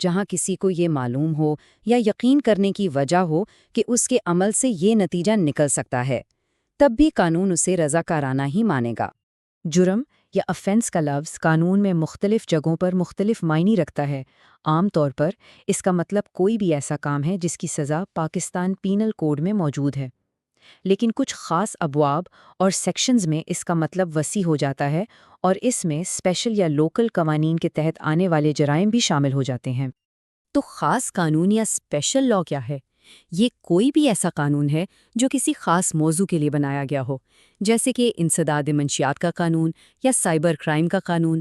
جہاں کسی کو یہ معلوم ہو یا یقین کرنے کی وجہ ہو کہ اس کے عمل سے یہ نتیجہ نکل سکتا ہے، تب بھی قانون اسے رضاکارانہ ہی مانے گا۔ جرم یا افینس کا لفظ قانون میں مختلف جگہوں پر مختلف معنی رکھتا ہے۔ عام طور پر اس کا مطلب کوئی بھی ایسا کام ہے جس کی سزا پاکستان پینل کوڈ میں موجود ہے، لیکن کچھ خاص ابواب اور سیکشنز میں اس کا مطلب وسیع ہو جاتا ہے اور اس میں اسپیشل یا لوکل قوانین کے تحت آنے والے جرائم بھی شامل ہو جاتے ہیں۔ تو خاص قانون یا اسپیشل لاء کیا ہے؟ یہ کوئی بھی ایسا قانون ہے جو کسی خاص موضوع کے لیے بنایا گیا ہو، جیسے کہ انسداد منشیات کا قانون یا سائبر کرائم کا قانون۔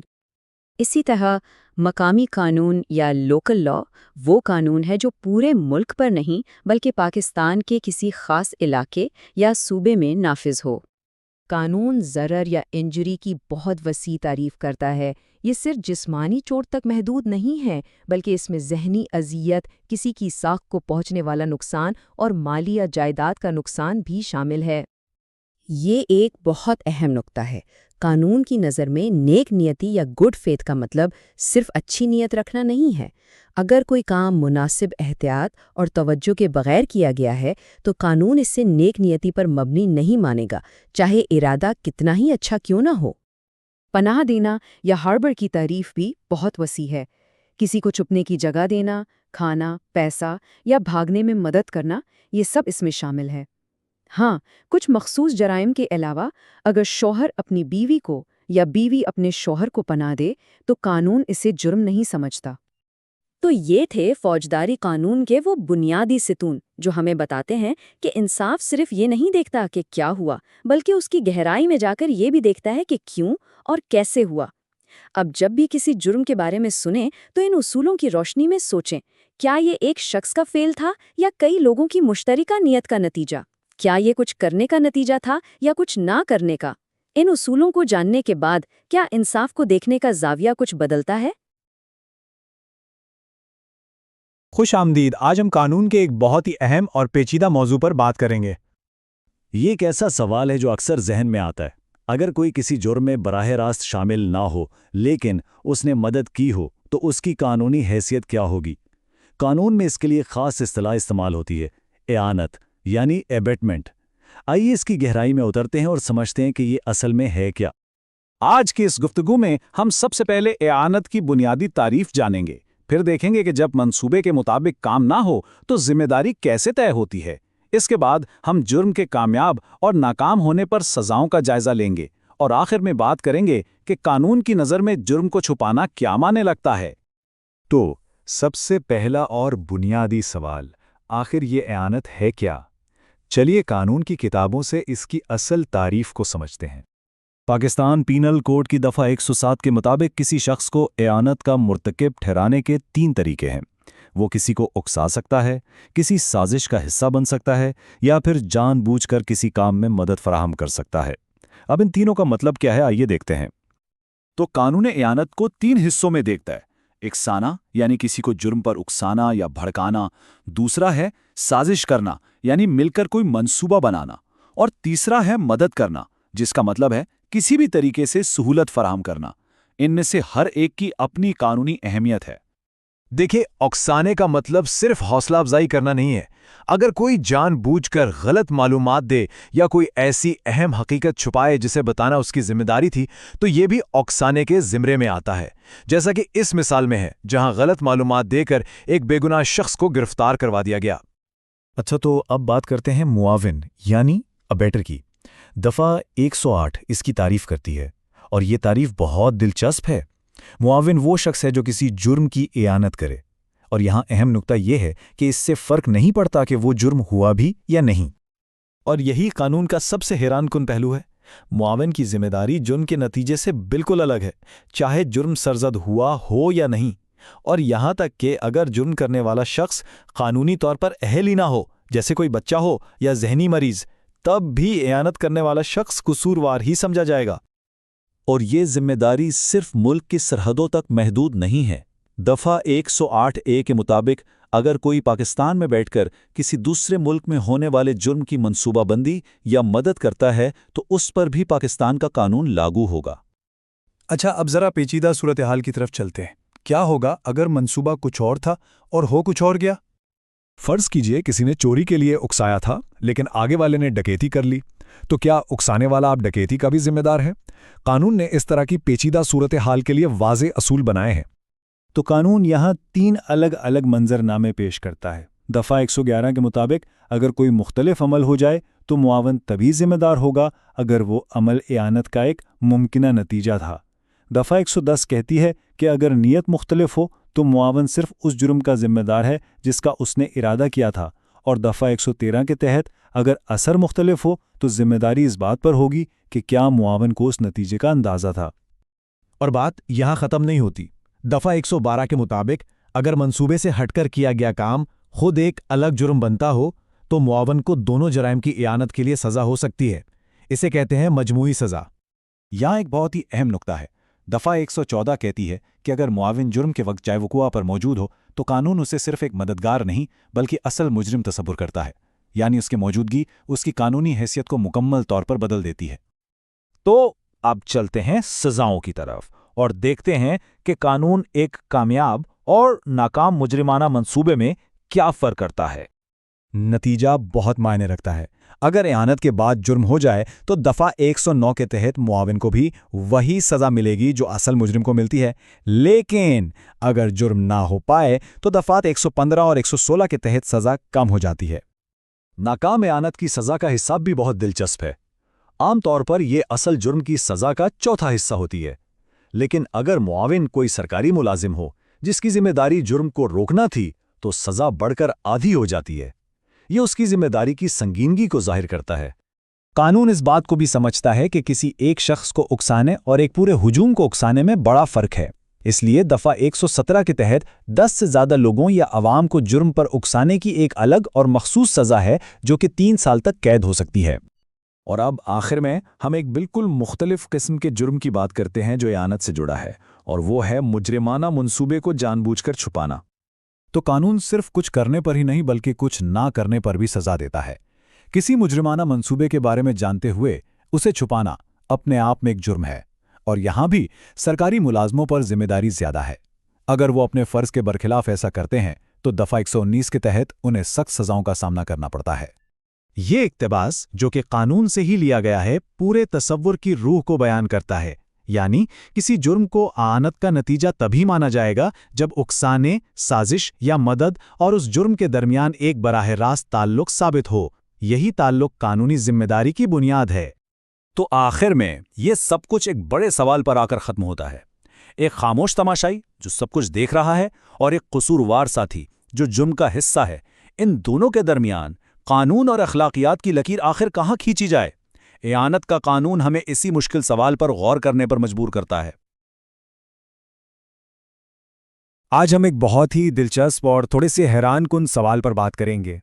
اسی طرح مقامی قانون یا لوکل لاء وہ قانون ہے جو پورے ملک پر نہیں بلکہ پاکستان کے کسی خاص علاقے یا صوبے میں نافذ ہو۔ قانون ضرر یا انجری کی بہت وسیع تعریف کرتا ہے۔ یہ صرف جسمانی چوٹ تک محدود نہیں ہے، بلکہ اس میں ذہنی اذیت، کسی کی ساکھ کو پہنچنے والا نقصان اور مالی یا جائیداد کا نقصان بھی شامل ہے۔ یہ ایک بہت اہم نقطہ ہے۔ قانون کی نظر میں نیک نیتی یا گڈ فیتھ کا مطلب صرف اچھی نیت رکھنا نہیں ہے۔ اگر کوئی کام مناسب احتیاط اور توجہ کے بغیر کیا گیا ہے تو قانون اس سے نیک نیتی پر مبنی نہیں مانے گا، چاہے ارادہ کتنا ہی اچھا کیوں نہ ہو۔ پناہ دینا یا ہاربر کی تعریف بھی بہت وسیع ہے۔ کسی کو چھپنے کی جگہ دینا، کھانا، پیسہ یا بھاگنے میں مدد کرنا، یہ سب اس میں شامل ہے۔ ہاں، کچھ مخصوص جرائم کے علاوہ اگر شوہر اپنی بیوی کو یا بیوی اپنے شوہر کو پناہ دے تو قانون اسے جرم نہیں سمجھتا۔ تو یہ تھے فوجداری قانون کے وہ بنیادی ستون جو ہمیں بتاتے ہیں کہ انصاف صرف یہ نہیں دیکھتا کہ کیا ہوا، بلکہ اس کی گہرائی میں جا کر یہ بھی دیکھتا ہے کہ کیوں اور کیسے ہوا۔ اب جب بھی کسی جرم کے بارے میں سنیں تو ان اصولوں کی روشنی میں سوچیں، کیا یہ ایک شخص کا فعل تھا یا کئی لوگوں کی مشترکہ نیت کا نتیجہ؟ کیا یہ کچھ کرنے کا نتیجہ تھا یا کچھ نہ کرنے کا؟ ان اصولوں کو جاننے کے بعد کیا انصاف کو دیکھنے کا زاویہ کچھ بدلتا ہے؟ خوش آمدید۔ آج ہم قانون کے ایک بہت ہی اہم اور پیچیدہ موضوع پر بات کریں گے۔ یہ ایک ایسا سوال ہے جو اکثر ذہن میں آتا ہے۔ اگر کوئی کسی جرم میں براہ راست شامل نہ ہو لیکن اس نے مدد کی ہو تو اس کی قانونی حیثیت کیا ہوگی؟ قانون میں اس کے لیے خاص اصطلاح استعمال ہوتی ہے، اعانت یعنی ایبیٹمنٹ۔ آئیے اس کی گہرائی میں اترتے ہیں اور سمجھتے ہیں کہ یہ اصل میں ہے کیا۔ آج کی اس گفتگو میں ہم سب سے پہلے اعانت کی بنیادی تعریف جانیں گے، پھر دیکھیں گے کہ جب منصوبے کے مطابق کام نہ ہو تو ذمہ داری کیسے طے ہوتی ہے۔ اس کے بعد ہم جرم کے کامیاب اور ناکام ہونے پر سزاؤں کا جائزہ لیں گے، اور آخر میں بات کریں گے کہ قانون کی نظر میں جرم کو چھپانا کیا مانے لگتا ہے۔ تو سب سے پہلا اور بنیادی سوال، آخر یہ اعانت ہے کیا؟ چلیے قانون کی کتابوں سے اس کی اصل تعریف کو سمجھتے ہیں۔ پاکستان پینل کوڈ کی دفعہ 107 کے مطابق کسی شخص کو اعانت کا مرتکب ٹھہرانے کے 3 طریقے ہیں۔ وہ کسی کو اکسا سکتا ہے، کسی سازش کا حصہ بن سکتا ہے، یا پھر جان بوجھ کر کسی کام میں مدد فراہم کر سکتا ہے۔ اب ان تینوں کا مطلب کیا ہے، آئیے دیکھتے ہیں۔ تو قانون اعانت کو 3 حصوں میں دیکھتا ہے۔ اکسانا یعنی کسی کو جرم پر اکسانا یا بھڑکانا، دوسرا ہے سازش کرنا یعنی مل کر کوئی منصوبہ بنانا، اور تیسرا ہے مدد کرنا جس کا مطلب ہے کسی بھی طریقے سے سہولت فراہم کرنا۔ ان میں سے ہر ایک کی اپنی قانونی اہمیت ہے۔ دیکھیں، اکسانے کا مطلب صرف حوصلہ افزائی کرنا نہیں ہے۔ اگر کوئی جان بوجھ کر غلط معلومات دے یا کوئی ایسی اہم حقیقت چھپائے جسے بتانا اس کی ذمہ داری تھی، تو یہ بھی اکسانے کے زمرے میں آتا ہے، جیسا کہ اس مثال میں ہے جہاں غلط معلومات دے کر ایک بے گناہ شخص کو گرفتار کروا دیا گیا۔ اچھا، تو اب بات کرتے ہیں معاون یعنی ابیٹر کی۔ دفعہ 108 اس کی تعریف کرتی ہے، اور یہ تعریف بہت دلچسپ ہے۔ معاون وہ شخص ہے جو کسی جرم کی اعانت کرے، اور یہاں اہم نقطہ یہ ہے کہ اس سے فرق نہیں پڑتا کہ وہ جرم ہوا بھی یا نہیں۔ اور یہی قانون کا سب سے حیران کن پہلو ہے۔ معاون کی ذمہ داری جرم کے نتیجے سے بالکل الگ ہے، چاہے جرم سرزد ہوا ہو یا نہیں، اور یہاں تک کہ اگر جرم کرنے والا شخص قانونی طور پر اہل ہی نہ ہو، جیسے کوئی بچہ ہو یا ذہنی مریض، تب بھی اعانت کرنے والا شخص قصوروار ہی سمجھا جائے گا۔ اور یہ ذمہ داری صرف ملک کی سرحدوں تک محدود نہیں ہے۔ دفعہ 108A کے مطابق اگر کوئی پاکستان میں بیٹھ کر کسی دوسرے ملک میں ہونے والے جرم کی منصوبہ بندی یا مدد کرتا ہے تو اس پر بھی پاکستان کا قانون لاگو ہوگا۔ اچھا، اب ذرا پیچیدہ صورتحال کی طرف چلتے ہیں۔ کیا ہوگا اگر منصوبہ کچھ اور تھا اور ہو کچھ اور گیا؟ فرض کیجئے کسی نے چوری کے لیے اکسایا تھا لیکن آگے والے نے ڈکیتی کر لی، تو کیا اکسانے والا اب ڈکیتی کا بھی ذمہ دار ہے؟ قانون نے اس طرح کی پیچیدہ صورتحال کے لیے واضح اصول بنائے ہیں۔ تو قانون یہاں 3 الگ الگ منظرنامے پیش کرتا ہے۔ دفعہ 111 کے مطابق اگر کوئی مختلف عمل ہو جائے تو معاون تبھی ذمہ دار ہوگا اگر وہ عمل اعانت کا ایک ممکنہ نتیجہ تھا۔ دفعہ 110 کہتی ہے کہ اگر نیت مختلف ہو تو معاون صرف اس جرم کا ذمہ دار ہے جس کا اس نے ارادہ کیا تھا، اور دفعہ 113 کے تحت اگر اثر مختلف ہو تو ذمہ داری اس بات پر ہوگی کہ کیا معاون کو اس نتیجے کا اندازہ تھا۔ اور بات یہاں ختم نہیں ہوتی۔ دفعہ 112 کے مطابق اگر منصوبے سے ہٹ کر کیا گیا کام خود ایک الگ جرم بنتا ہو تو معاون کو دونوں جرائم کی اعانت کے لیے سزا ہو سکتی ہے۔ اسے کہتے ہیں مجموعی سزا۔ یہاں ایک بہت ہی اہم نکتہ ہے۔ دفعہ 114 کہتی ہے کہ اگر معاون جرم کے وقت جائے وقوع پر موجود ہو تو قانون اسے صرف ایک مددگار نہیں بلکہ اصل مجرم تصور کرتا ہے، یعنی اس کی موجودگی اس کی قانونی حیثیت کو مکمل طور پر بدل دیتی ہے۔ تو اب چلتے ہیں سزاؤں کی طرف اور دیکھتے ہیں کہ قانون ایک کامیاب اور ناکام مجرمانہ منصوبے میں کیا فرق کرتا ہے۔ نتیجہ بہت معنی رکھتا ہے۔ اگر اعانت کے بعد جرم ہو جائے تو دفعہ 109 کے تحت معاون کو بھی وہی سزا ملے گی جو اصل مجرم کو ملتی ہے، لیکن اگر جرم نہ ہو پائے تو دفعات 115 اور 116 کے تحت سزا کم ہو جاتی ہے۔ ناکام اعانت کی سزا کا حساب بھی بہت دلچسپ ہے۔ عام طور پر یہ اصل جرم کی سزا کا چوتھا حصہ ہوتی ہے، لیکن اگر معاون کوئی سرکاری ملازم ہو جس کی ذمہ داری جرم کو روکنا تھی تو سزا بڑھ کر آدھی ہو جاتی ہے۔ یہ اس کی ذمہ داری کی سنگینی کو ظاہر کرتا ہے۔ قانون اس بات کو بھی سمجھتا ہے کہ کسی ایک شخص کو اکسانے اور ایک پورے ہجوم کو اکسانے میں بڑا فرق ہے، اس لیے دفعہ 117 کے تحت 10 سے زیادہ لوگوں یا عوام کو جرم پر اکسانے کی ایک الگ اور مخصوص سزا ہے جو کہ 3 سال تک قید ہو سکتی ہے۔ اور اب آخر میں ہم ایک بالکل مختلف قسم کے جرم کی بات کرتے ہیں جو اعانت سے جڑا ہے، اور وہ ہے مجرمانہ منصوبے کو جان بوجھ کر چھپانا۔ تو قانون صرف کچھ کرنے پر ہی نہیں بلکہ کچھ نہ کرنے پر بھی سزا دیتا ہے۔ کسی مجرمانہ منصوبے کے بارے میں جانتے ہوئے اسے چھپانا اپنے آپ میں ایک جرم ہے، اور یہاں بھی سرکاری ملازموں پر ذمہ داری زیادہ ہے۔ اگر وہ اپنے فرض کے برخلاف ایسا کرتے ہیں تو دفعہ 119 کے تحت انہیں سخت سزاؤں کا سامنا کرنا پڑتا ہے۔ یہ اقتباس جو کہ قانون سے ہی لیا گیا ہے پورے تصور کی روح کو بیان کرتا ہے، یعنی کسی جرم کو اعانت کا نتیجہ تبھی مانا جائے گا جب اکسانے، سازش یا مدد اور اس جرم کے درمیان ایک براہ راست تعلق ثابت ہو۔ یہی تعلق قانونی ذمہ داری کی بنیاد ہے۔ تو آخر میں یہ سب کچھ ایک بڑے سوال پر آ کر ختم ہوتا ہے۔ ایک خاموش تماشائی جو سب کچھ دیکھ رہا ہے اور ایک قصوروار ساتھی جو جرم کا حصہ ہے، ان دونوں کے درمیان قانون اور اخلاقیات کی لکیر آخر کہاں کھینچی جائے؟ اعانت کا قانون ہمیں اسی مشکل سوال پر غور کرنے پر مجبور کرتا ہے۔ آج ہم ایک بہت ہی دلچسپ اور تھوڑے سے حیران کن سوال پر بات کریں گے۔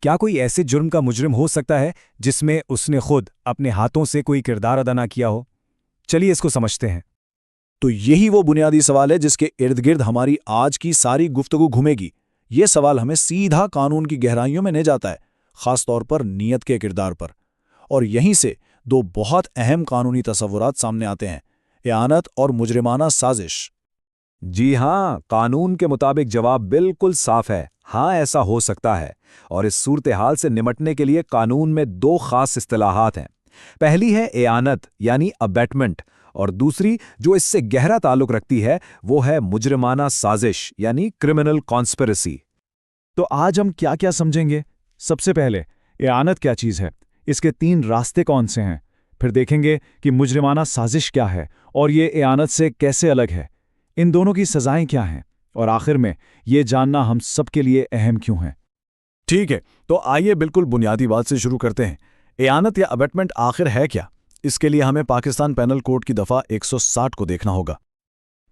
کیا کوئی ایسے جرم کا مجرم ہو سکتا ہے جس میں اس نے خود اپنے ہاتھوں سے کوئی کردار ادا نہ کیا ہو؟ چلیے اس کو سمجھتے ہیں۔ تو یہی وہ بنیادی سوال ہے جس کے ارد گرد ہماری آج کی ساری گفتگو گھومے گی۔ یہ سوال ہمیں سیدھا قانون کی گہرائیوں میں لے جاتا ہے، خاص طور پر نیت کے کردار پر، اور یہیں سے 2 بہت اہم قانونی تصورات سامنے آتے ہیں: اعانت اور مجرمانہ سازش۔ جی ہاں، قانون کے مطابق جواب بالکل صاف ہے، ہاں ایسا ہو سکتا ہے، اور اس صورتحال سے نمٹنے کے لیے قانون میں 2 خاص اصطلاحات ہیں۔ پہلی ہے اعانت یعنی ابیٹمنٹ، اور دوسری جو اس سے گہرا تعلق رکھتی ہے وہ ہے مجرمانہ سازش یعنی کرمنل کانسپریسی۔ تو آج ہم کیا کیا سمجھیں گے؟ سب سے پہلے اعانت کیا چیز ہے، اس کے 3 راستے کون سے ہیں، پھر دیکھیں گے کہ مجرمانہ سازش کیا ہے اور یہ اعانت سے کیسے الگ ہے، ان دونوں کی سزائیں کیا ہیں، اور آخر میں یہ جاننا ہم سب کے لیے اہم کیوں ہے۔ ٹھیک ہے، تو آئیے بالکل بنیادی بات سے شروع کرتے ہیں۔ اعانت یا ابیٹمنٹ آخر ہے کیا؟ اس کے لیے ہمیں پاکستان پینل کوڈ کی دفعہ 160 کو دیکھنا ہوگا۔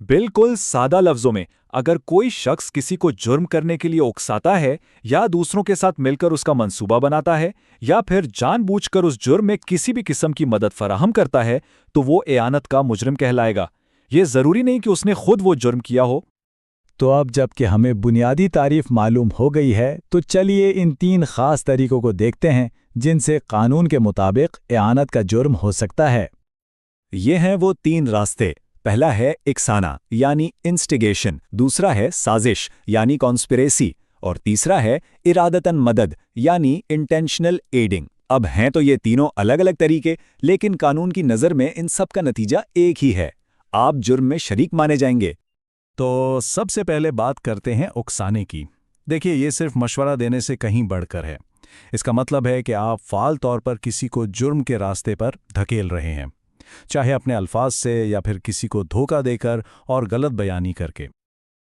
بالکل سادہ لفظوں میں، اگر کوئی شخص کسی کو جرم کرنے کے لیے اکساتا ہے یا دوسروں کے ساتھ مل کر اس کا منصوبہ بناتا ہے یا پھر جان بوجھ کر اس جرم میں کسی بھی قسم کی مدد فراہم کرتا ہے تو وہ اعانت کا مجرم کہلائے گا۔ یہ ضروری نہیں کہ اس نے خود وہ جرم کیا ہو۔ تو اب جب کہ ہمیں بنیادی تعریف معلوم ہو گئی ہے تو چلیے ان 3 خاص طریقوں کو دیکھتے ہیں جن سے قانون کے مطابق اعانت کا جرم ہو سکتا ہے۔ یہ ہیں وہ 3 راستے۔ پہلا ہے اکسانہ یعنی انسٹیگیشن، دوسرا ہے سازش یعنی کانسپریسی، اور تیسرا ہے ارادتاً مدد یعنی انٹینشنل ایڈنگ۔ اب ہیں تو یہ تینوں الگ الگ طریقے، لیکن قانون کی نظر میں ان سب کا نتیجہ ایک ہی ہے، آپ جرم میں شریک مانے جائیں گے۔ تو سب سے پہلے بات کرتے ہیں اکسانے کی۔ دیکھیے، یہ صرف مشورہ دینے سے کہیں بڑھ کر ہے۔ اس کا مطلب ہے کہ آپ فعال طور پر کسی کو جرم کے راستے پر دھکیل رہے ہیں، چاہے اپنے الفاظ سے یا پھر کسی کو دھوکہ دے کر اور غلط بیانی کر کے۔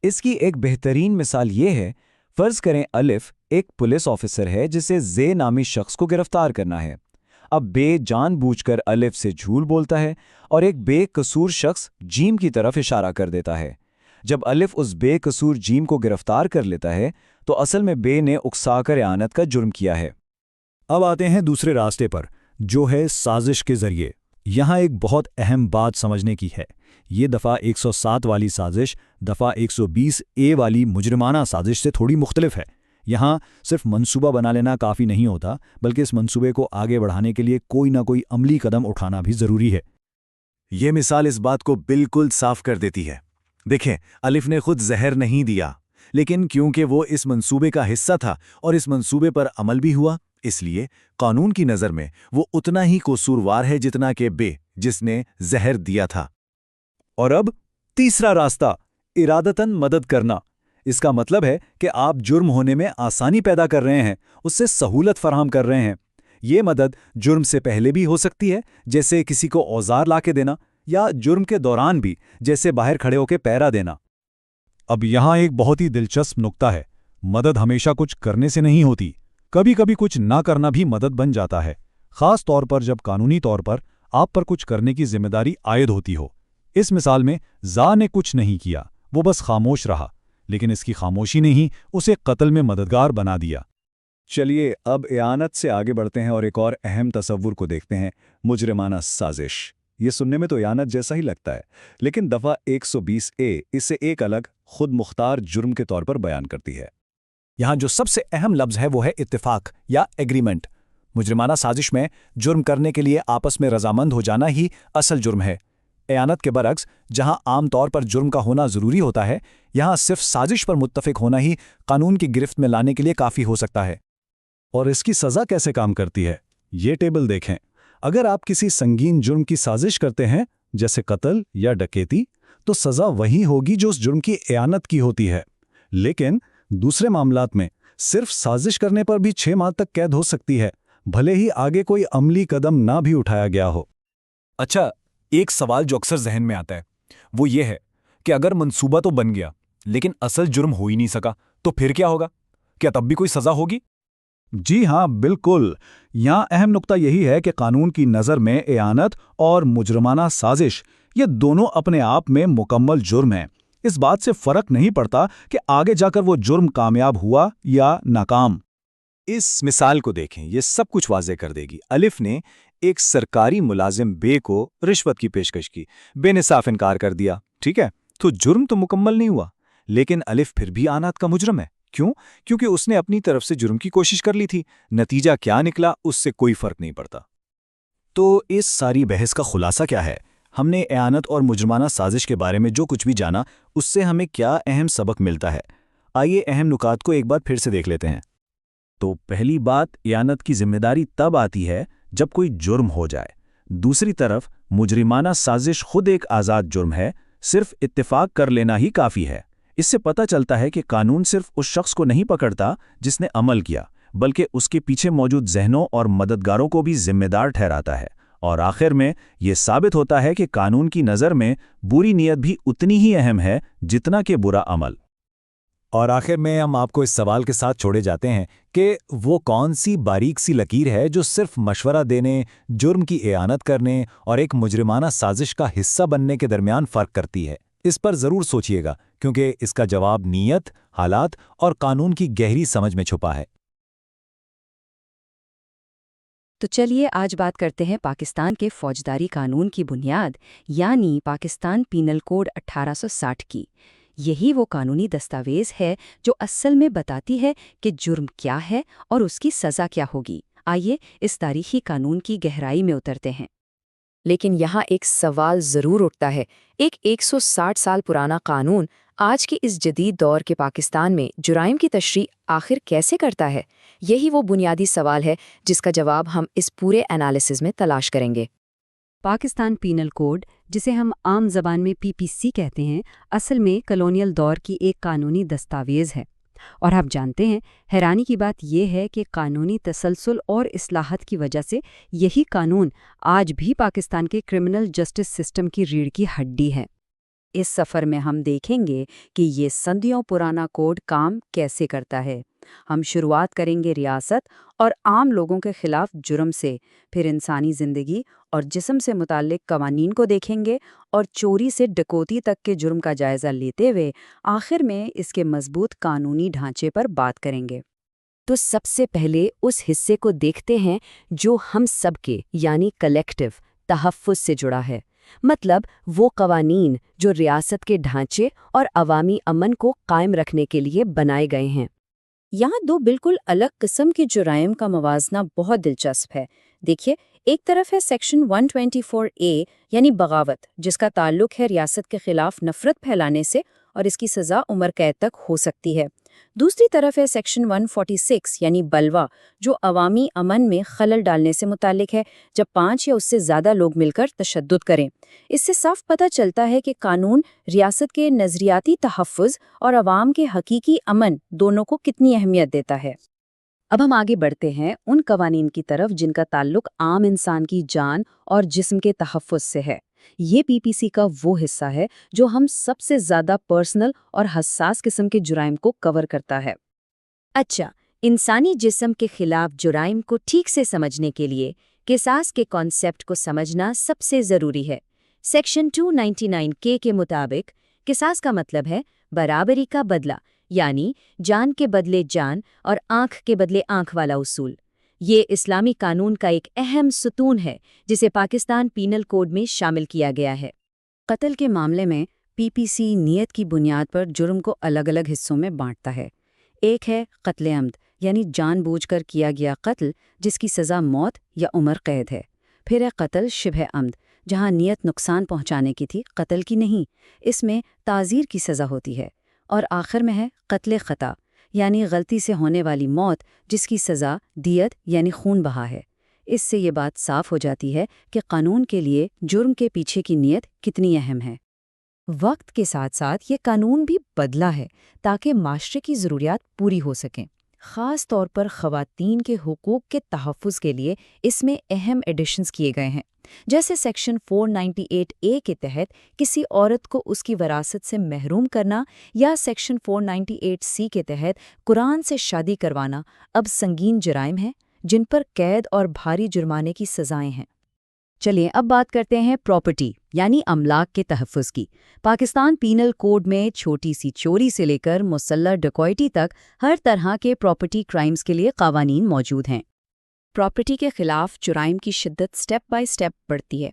اس کی ایک بہترین مثال یہ ہے، فرض کریں الف ایک پولیس آفیسر ہے جسے زے نامی شخص کو گرفتار کرنا ہے۔ اب بے جان بوجھ کر الف سے جھوٹ بولتا ہے اور ایک بے قصور شخص جیم کی طرف اشارہ کر دیتا ہے۔ جب الف اس بے قصور جیم کو گرفتار کر لیتا ہے تو اصل میں بے نے اکسا کر اعانت کا جرم کیا ہے۔ اب آتے ہیں دوسرے راستے پر، جو ہے سازش کے ذریعے۔ یہاں ایک بہت اہم بات سمجھنے کی ہے، یہ دفعہ 107 والی سازش دفعہ 120A والی مجرمانہ سازش سے تھوڑی مختلف ہے۔ یہاں صرف منصوبہ بنا لینا کافی نہیں ہوتا، بلکہ اس منصوبے کو آگے بڑھانے کے لیے کوئی نہ کوئی عملی قدم اٹھانا بھی ضروری ہے۔ یہ مثال اس بات کو بالکل صاف کر دیتی ہے۔ دیکھیں، الف نے خود زہر نہیں دیا، لیکن کیونکہ وہ اس منصوبے کا حصہ تھا اور اس منصوبے پر عمل بھی ہوا، اس لیے قانون کی نظر میں وہ اتنا ہی قصوروار ہے جتنا کہ بے، جس نے زہر دیا تھا۔ اور اب تیسرا راستہ، ارادتاً مدد کرنا۔ اس کا مطلب ہے کہ آپ جرم ہونے میں آسانی پیدا کر رہے ہیں، اس سے سہولت فراہم کر رہے ہیں۔ یہ مدد جرم سے پہلے بھی ہو سکتی ہے، جیسے کسی کو اوزار لا کے دینا، یا جرم کے دوران بھی، جیسے باہر کھڑے ہو کے پہرا دینا۔ اب یہاں ایک بہت ہی دلچسپ نکتہ ہے، مدد ہمیشہ کچھ کرنے سے نہیں ہوتی، کبھی کبھی کچھ نہ کرنا بھی مدد بن جاتا ہے، خاص طور پر جب قانونی طور پر آپ پر کچھ کرنے کی ذمہ داری عائد ہوتی ہو۔ اس مثال میں زا نے کچھ نہیں کیا، وہ بس خاموش رہا، لیکن اس کی خاموشی نے ہی اسے قتل میں مددگار بنا دیا۔ چلیے اب اعانت سے آگے بڑھتے ہیں اور ایک اور اہم تصور کو دیکھتے ہیں، مجرمانہ سازش۔ یہ سننے میں تو اعانت جیسا ہی لگتا ہے، لیکن دفعہ 120A اسے ایک الگ خود مختار جرم کے طور پر بیان کرتی ہے۔ یہاں جو سب سے اہم لفظ ہے وہ ہے اتفاق یا ایگریمنٹ۔ مجرمانہ سازش میں جرم کرنے کے لیے آپس میں رضامند ہو جانا ہی اصل جرم ہے۔ اعانت کے برعکس، جہاں عام طور پر جرم کا ہونا ضروری ہوتا ہے، یہاں صرف سازش پر متفق ہونا ہی قانون کی گرفت میں لانے کے لیے کافی ہو سکتا ہے۔ اور اس کی سزا کیسے کام کرتی ہے، یہ ٹیبل دیکھیں۔ اگر آپ کسی سنگین جرم کی سازش کرتے ہیں، جیسے قتل یا ڈکیتی، تو سزا وہی ہوگی جو اس جرم کی اعانت کی ہوتی ہے۔ لیکن دوسرے معاملات میں صرف سازش کرنے پر بھی 6 ماہ تک قید ہو سکتی ہے، بھلے ہی آگے کوئی عملی قدم نہ بھی اٹھایا گیا ہو۔ اچھا، ایک سوال جو اکثر ذہن میں آتا ہے وہ یہ ہے کہ اگر منصوبہ تو بن گیا لیکن اصل جرم ہو ہی نہیں سکا تو پھر کیا ہوگا؟ کیا تب بھی کوئی سزا ہوگی؟ جی ہاں، بالکل۔ یہاں اہم نقطہ یہی ہے کہ قانون کی نظر میں اعانت اور مجرمانہ سازش یہ دونوں اپنے آپ میں مکمل جرم ہیں۔ اس بات سے فرق نہیں پڑتا کہ آگے جا کر وہ جرم کامیاب ہوا یا ناکام۔ اس مثال کو دیکھیں، یہ سب کچھ واضح کر دے گی۔ الف نے ایک سرکاری ملازم بے کو رشوت کی پیشکش کی، بے نے صاف انکار کر دیا، ٹھیک ہے، تو جرم تو مکمل نہیں ہوا، لیکن الف پھر بھی اعانت کا مجرم ہے۔ کیوں؟ کیونکہ اس نے اپنی طرف سے جرم کی کوشش کر لی تھی، نتیجہ کیا نکلا اس سے کوئی فرق نہیں پڑتا۔ تو اس ساری بحث کا خلاصہ کیا ہے؟ ہم نے اعانت اور مجرمانہ سازش کے بارے میں جو کچھ بھی جانا، اس سے ہمیں کیا اہم سبق ملتا ہے؟ آئیے اہم نکات کو ایک بار پھر سے دیکھ لیتے ہیں۔ تو پہلی بات، اعانت کی ذمہ داری تب آتی ہے جب کوئی جرم ہو جائے۔ دوسری طرف مجرمانہ سازش خود ایک آزاد جرم ہے، صرف اتفاق کر لینا ہی کافی ہے۔ اس سے پتہ چلتا ہے کہ قانون صرف اس شخص کو نہیں پکڑتا جس نے عمل کیا، بلکہ اس کے پیچھے موجود ذہنوں اور مددگاروں کو بھی ذمہ دار ٹھہراتا ہے۔ اور آخر میں یہ ثابت ہوتا ہے کہ قانون کی نظر میں بری نیت بھی اتنی ہی اہم ہے جتنا کہ برا عمل۔ اور آخر میں ہم آپ کو اس سوال کے ساتھ چھوڑے جاتے ہیں کہ وہ کون سی باریک سی لکیر ہے جو صرف مشورہ دینے، جرم کی اعانت کرنے اور ایک مجرمانہ سازش کا حصہ بننے کے درمیان فرق کرتی ہے؟ اس پر ضرور سوچئے گا، کیونکہ اس کا جواب نیت، حالات اور قانون کی گہری سمجھ میں چھپا ہے۔ تو چلیے آج بات کرتے ہیں پاکستان کے فوجداری قانون کی بنیاد، یعنی پاکستان پینل کوڈ 1860 کی۔ یہی وہ قانونی دستاویز ہے جو اصل میں بتاتی ہے کہ جرم کیا ہے اور اس کی سزا کیا ہوگی۔ آئیے اس تاریخی قانون کی گہرائی میں اترتے ہیں۔ لیکن یہاں ایک سوال ضرور اٹھتا ہے، ایک 160 سال پرانا قانون آج کے اس جدید دور کے پاکستان میں جرائم کی تشریح آخر کیسے کرتا ہے؟ یہی وہ بنیادی سوال ہے جس کا جواب ہم اس پورے انالیسز میں تلاش کریں گے۔ پاکستان پینل کوڈ، جسے ہم عام زبان میں PPC کہتے ہیں، اصل میں کالونیل دور کی ایک قانونی دستاویز ہے۔ اور آپ جانتے ہیں، حیرانی کی بات یہ ہے کہ قانونی تسلسل اور اصلاحات کی وجہ سے یہی قانون آج بھی پاکستان کے کرمنل جسٹس سسٹم کی ریڑھ کی ہڈی ہے۔ اس سفر میں ہم دیکھیں گے کہ یہ صدیوں پرانا کوڈ کام کیسے کرتا ہے۔ ہم شروعات کریں گے ریاست اور عام لوگوں کے خلاف جرم سے، پھر انسانی زندگی اور جسم سے متعلق قوانین کو دیکھیں گے اور چوری سے ڈکوتی تک کے جرم کا جائزہ لیتے ہوئے آخر میں اس کے مضبوط قانونی ڈھانچے پر بات کریں گے۔ تو سب سے پہلے اس حصے کو دیکھتے ہیں جو ہم سب کے یعنی کلیکٹیو تحفظ سے جڑا ہے، مطلب وہ قوانین جو ریاست کے ڈھانچے اور عوامی امن کو قائم رکھنے کے لیے بنائے گئے ہیں۔ یہاں دو بالکل الگ قسم کے جرائم کا موازنہ بہت دلچسپ ہے۔ دیکھیے، ایک طرف ہے سیکشن 124A یعنی بغاوت، جس کا تعلق ہے ریاست کے خلاف نفرت پھیلانے سے اور اس کی سزا عمر قید تک ہو سکتی ہے۔ دوسری طرف ہے سیکشن 146 یعنی بلوا، جو عوامی امن میں خلل ڈالنے سے متعلق ہے، جب 5 یا اس سے زیادہ لوگ مل کر تشدد کریں۔ اس سے صاف پتہ چلتا ہے کہ قانون ریاست کے نظریاتی تحفظ اور عوام کے حقیقی امن دونوں کو کتنی اہمیت دیتا ہے۔ اب ہم آگے بڑھتے ہیں ان قوانین کی طرف جن کا تعلق عام انسان کی جان اور جسم کے تحفظ سے ہے۔ یہ PPC کا وہ حصہ ہے جو ہم سب سے زیادہ پرسنل اور حساس قسم کے جرائم کو کور کرتا ہے۔ اچھا، انسانی جسم کے خلاف جرائم کو ٹھیک سے سمجھنے کے لیے قصاص کے کانسیپٹ کو سمجھنا سب سے ضروری ہے۔ سیکشن 299K کے مطابق قصاص کا مطلب ہے برابری کا بدلہ، یعنی جان کے بدلے جان اور آنکھ کے بدلے آنکھ والا اصول۔ یہ اسلامی قانون کا ایک اہم ستون ہے جسے پاکستان پینل کوڈ میں شامل کیا گیا ہے۔ قتل کے معاملے میں PPC نیت کی بنیاد پر جرم کو الگ الگ حصوں میں بانٹتا ہے۔ ایک ہے قتل عمد، یعنی جان بوجھ کر کیا گیا قتل جس کی سزا موت یا عمر قید ہے۔ پھر ہے قتل شبہ عمد، جہاں نیت نقصان پہنچانے کی تھی، قتل کی نہیں، اس میں تعزیر کی سزا ہوتی ہے۔ اور آخر میں ہے قتل خطا، یعنی غلطی سے ہونے والی موت جس کی سزا دیت یعنی خون بہا ہے۔ اس سے یہ بات صاف ہو جاتی ہے کہ قانون کے لیے جرم کے پیچھے کی نیت کتنی اہم ہے۔ وقت کے ساتھ ساتھ یہ قانون بھی بدلا ہے تاکہ معاشرے کی ضروریات پوری ہو سکیں۔ خاص طور پر خواتین کے حقوق کے تحفظ کے لیے اس میں اہم ایڈیشنز کیے گئے ہیں، جیسے سیکشن 498A کے تحت کسی عورت کو اس کی وراثت سے محروم کرنا یا سیکشن 498C کے تحت قرآن سے شادی کروانا اب سنگین جرائم ہیں جن پر قید اور بھاری جرمانے کی سزائیں ہیں۔ چلیے اب بات کرتے ہیں پراپرٹی یعنی املاک کے تحفظ کی۔ پاکستان پینل کوڈ میں چھوٹی سی چوری سے لے کر مسلح ڈکیتی تک ہر طرح کے پراپرٹی کرائمز کے لیے قوانین موجود ہیں۔ پراپرٹی کے خلاف جرائم کی شدت سٹیپ بائی سٹیپ بڑھتی ہے۔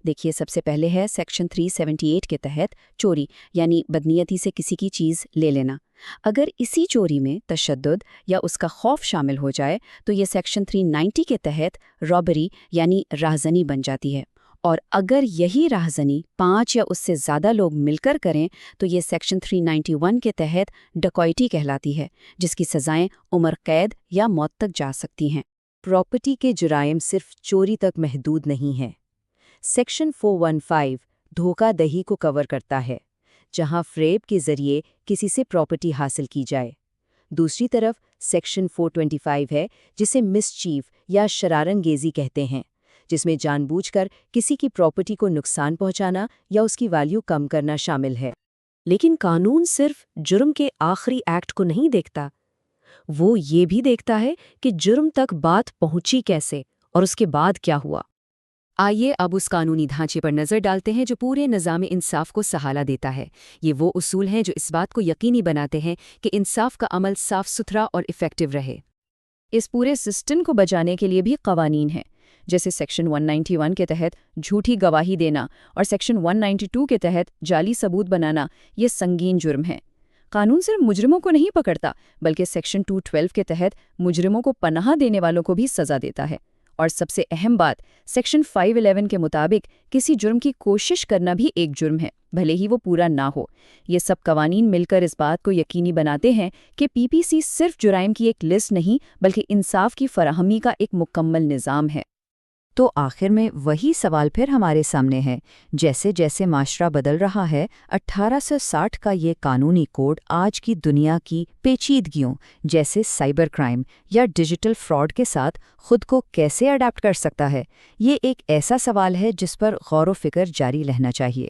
دیکھیے، سب سے پہلے ہے سیکشن 378 کے تحت چوری، یعنی بدنیتی سے کسی کی چیز لے لینا۔ اگر اسی چوری میں تشدد یا اس کا خوف شامل ہو جائے تو یہ سیکشن 390 کے تحت رابری یعنی راہزنی بن جاتی ہے، اور اگر یہی راہزنی 5 یا اس سے زیادہ لوگ مل کر کریں تو یہ سیکشن 391 کے تحت ڈکیتی کہلاتی ہے، جس کی سزائیں عمر قید یا موت تک جا سکتی ہیں۔ پراپرٹی کے جرائم صرف چوری تک محدود نہیں ہیں۔ سیکشن 415 دھوکہ دہی کو کور کرتا ہے، جہاں فریب کے ذریعے کسی سے پراپرٹی حاصل کی جائے۔ دوسری طرف سیکشن 425 ہے جسے مسچیف یا شرارنگیزی کہتے ہیں، جس میں جان بوجھ کر کسی کی پراپرٹی کو نقصان پہنچانا یا اس کی ویلیو کم کرنا شامل ہے۔ لیکن قانون صرف جرم کے آخری ایکٹ کو نہیں دیکھتا، وہ یہ بھی دیکھتا ہے کہ جرم تک بات پہنچی کیسے اور اس کے بعد کیا ہوا۔ آئیے اب اس قانونی ڈھانچے پر نظر ڈالتے ہیں جو پورے نظام انصاف کو سہارا دیتا ہے۔ یہ وہ اصول ہیں جو اس بات کو یقینی بناتے ہیں کہ انصاف کا عمل صاف ستھرا اور ایفیکٹو رہے۔ اس پورے سسٹم کو بچانے کے لیے بھی قوانین ہیں، جیسے سیکشن 191 کے تحت جھوٹی گواہی دینا اور سیکشن 192 کے تحت جعلی ثبوت بنانا۔ یہ سنگین جرم ہے۔ قانون صرف مجرموں کو نہیں پکڑتا بلکہ سیکشن 212 کے تحت مجرموں کو پناہ دینے والوں کو بھی سزا دیتا ہے، اور سب سے اہم بات، سیکشن 511 کے مطابق کسی جرم کی کوشش کرنا بھی ایک جرم ہے، بھلے ہی وہ پورا نہ ہو۔ یہ سب قوانین مل کر اس بات کو یقینی بناتے ہیں کہ PPC صرف جرائم کی ایک لسٹ نہیں بلکہ انصاف کی فراہمی کا ایک مکمل نظام ہے۔ تو آخر میں وہی سوال پھر ہمارے سامنے ہے، جیسے جیسے معاشرہ بدل رہا ہے، 1860 کا یہ قانونی کوڈ آج کی دنیا کی پیچیدگیوں جیسے سائبر کرائم یا ڈیجیٹل فراڈ کے ساتھ خود کو کیسے اڈاپٹ کر سکتا ہے؟ یہ ایک ایسا سوال ہے جس پر غور و فکر جاری رہنا چاہیے۔